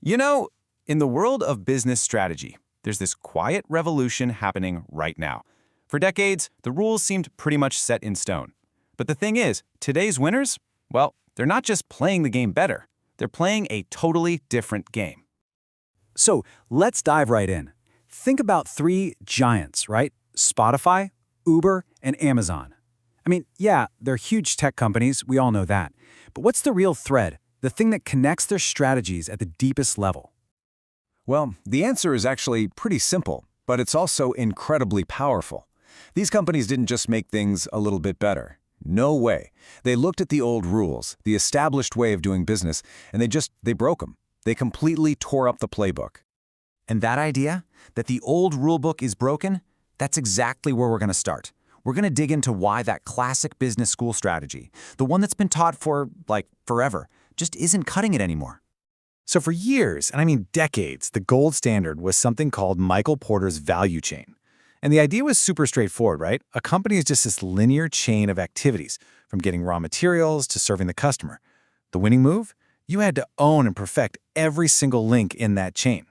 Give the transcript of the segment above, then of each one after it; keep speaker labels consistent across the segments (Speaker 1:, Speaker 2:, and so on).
Speaker 1: You know, in the world of business strategy, there's this quiet revolution happening right now. For decades, the rules seemed pretty much set in stone. But the thing is, today's winners, well, they're not just playing the game better. They're playing a totally different game.
Speaker 2: So let's dive right in. Think about three giants, right? Spotify, Uber, and Amazon. I mean, yeah, they're huge tech companies, we all know that. But what's the real thread, the thing that connects their strategies at the deepest level?
Speaker 3: Well, the answer is actually pretty simple, but it's also incredibly powerful. These companies didn't just make things a little bit better. No way. They looked at the old rules, the established way of doing business, and they broke them. They completely tore up the playbook.
Speaker 4: And that idea, that the old rulebook is broken, that's exactly where we're going to start. We're going to dig into why that classic business school strategy, the one that's been taught for, forever, just isn't cutting it anymore.
Speaker 5: So for years, and I mean decades, the gold standard was something called Michael Porter's value chain. And the idea was super straightforward, right? A company is just this linear chain of activities, from getting raw materials to serving the customer. The winning move? You had to own and perfect every single link in that chain.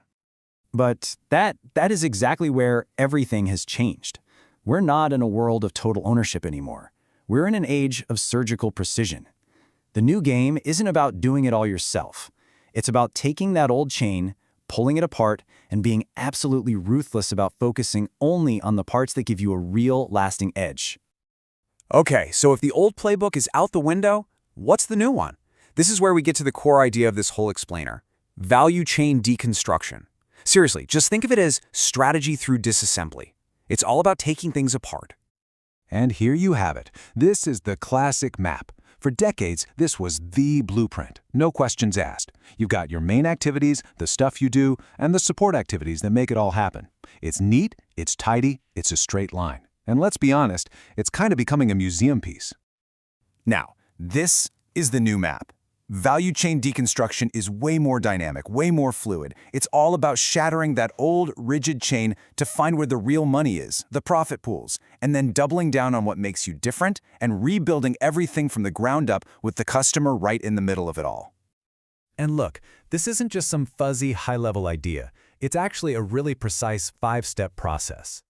Speaker 2: But that is exactly where everything has changed. We're not in a world of total ownership anymore. We're in an age of surgical precision. The new game isn't about doing it all yourself. It's about taking that old chain, pulling it apart, and being absolutely ruthless about focusing only on the parts that give you a real lasting edge.
Speaker 3: Okay, so if the old playbook is out the window, what's the new one? This is where we get to the core idea of this whole explainer: value chain deconstruction. Seriously, just think of it as strategy through disassembly. It's all about taking things apart. And here you have it. This is the classic map. For decades, this was the blueprint, no questions asked. You've got your main activities, the stuff you do, and the support activities that make it all happen. It's neat, it's tidy, it's a straight line. And let's be honest, it's kind of becoming a museum piece.
Speaker 1: Now, this is the new map. Value chain deconstruction is way more dynamic, way more fluid. It's all about shattering that old, rigid chain to find where the real money is, the profit pools, and then doubling down on what makes you different and rebuilding everything from the ground up with the customer right in the middle of it all.
Speaker 6: And look, this isn't just some fuzzy, high-level idea. It's actually a really precise 5-step process.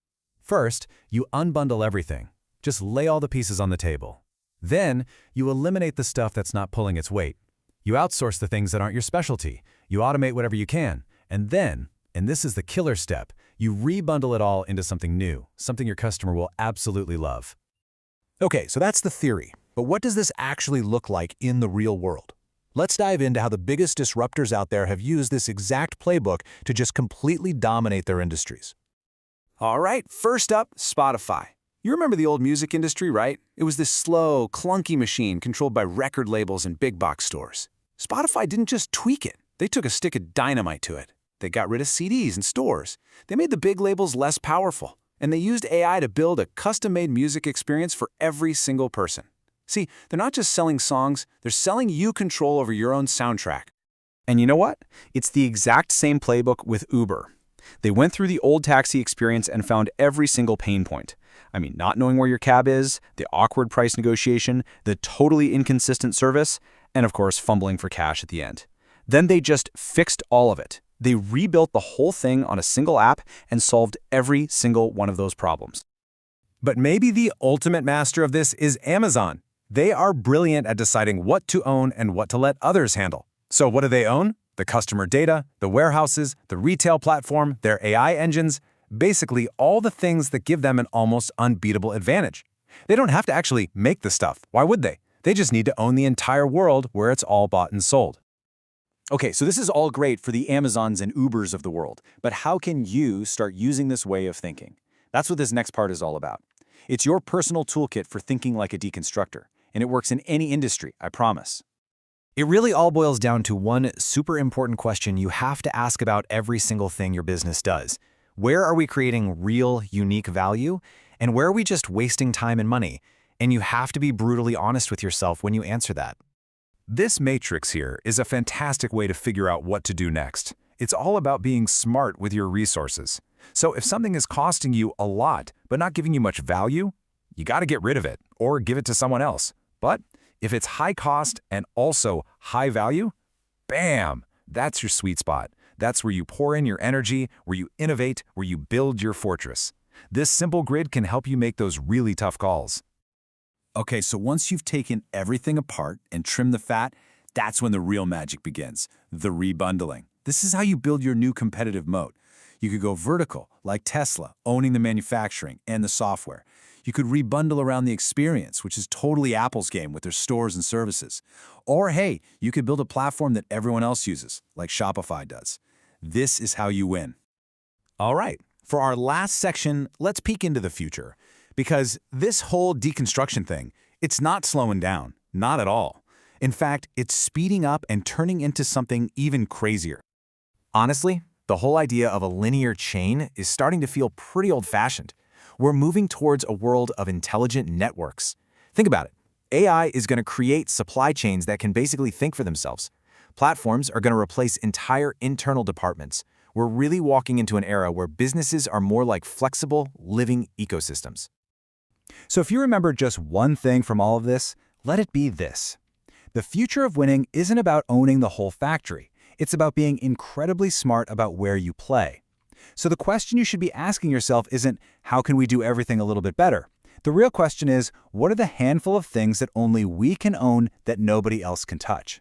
Speaker 6: First, you unbundle everything. Just lay all the pieces on the table. Then, you eliminate the stuff that's not pulling its weight. You outsource the things that aren't your specialty. You automate whatever you can. And then, and this is the killer step, you rebundle it all into something new, something your customer will absolutely love.
Speaker 5: Okay, so that's the theory. But what does this actually look like in the real world? Let's dive into how the biggest disruptors out there have used this exact playbook to just completely dominate their industries.
Speaker 1: All right, first up, Spotify. You remember the old music industry, right? It was this slow, clunky machine controlled by record labels and big box stores. Spotify didn't just tweak it. They took a stick of dynamite to it. They got rid of CDs and stores. They made the big labels less powerful. And they used AI to build a custom-made music experience for every single person. See, they're not just selling songs, they're selling you control over your own soundtrack.
Speaker 2: And you know what? It's the exact same playbook with Uber. They went through the old taxi experience and found every single pain point. I mean, not knowing where your cab is, the awkward price negotiation, the totally inconsistent service, and of course, fumbling for cash at the end. Then they just fixed all of it. They rebuilt the whole thing on a single app and solved every single one of those problems.
Speaker 3: But maybe the ultimate master of this is Amazon. They are brilliant at deciding what to own and what to let others handle. So what do they own? The customer data, the warehouses, the retail platform, their AI engines, basically all the things that give them an almost unbeatable advantage. They don't have to actually make the stuff. Why would they? They just need to own the entire world where it's all bought and sold.
Speaker 2: Okay, so this is all great for the Amazons and Ubers of the world, but how can you start using this way of thinking? That's what this next part is all about. It's your personal toolkit for thinking like a deconstructor, and it works in any industry, I promise.
Speaker 4: It really all boils down to one super important question you have to ask about every single thing your business does. Where are we creating real, unique value? And where are we just wasting time and money? And you have to be brutally honest with yourself when you answer that.
Speaker 3: This matrix here is a fantastic way to figure out what to do next. It's all about being smart with your resources. So if something is costing you a lot but not giving you much value, you got to get rid of it or give it to someone else. But if it's high cost and also high value, bam, That's your sweet spot. That's where you pour in your energy, where you innovate, where you build your fortress. This simple grid can help you make those really tough calls. Okay, so once you've taken everything apart and trimmed the fat, that's when the real magic begins, the rebundling. This is how you build your new competitive moat. You could go vertical, like Tesla, owning the manufacturing and the software. You could rebundle around the experience, which is totally Apple's game with their stores and services. Or hey, you could build a platform that everyone else uses, like Shopify does. This is how you win.
Speaker 5: All right, for our last section, let's peek into the future. Because this whole deconstruction thing, it's not slowing down, not at all. In fact, it's speeding up and turning into something even crazier. Honestly, the whole idea of a linear chain is starting to feel pretty old-fashioned. We're moving towards a world of intelligent networks. Think about it. AI is going to create supply chains that can basically think for themselves. Platforms are going to replace entire internal departments. We're really walking into an era where businesses are more like flexible, living ecosystems.
Speaker 2: So if you remember just one thing from all of this, let it be this. The future of winning isn't about owning the whole factory. It's about being incredibly smart about where you play. So the question you should be asking yourself isn't, how can we do everything a little bit better? The real question is, what are the handful of things that only we can own that nobody else can touch?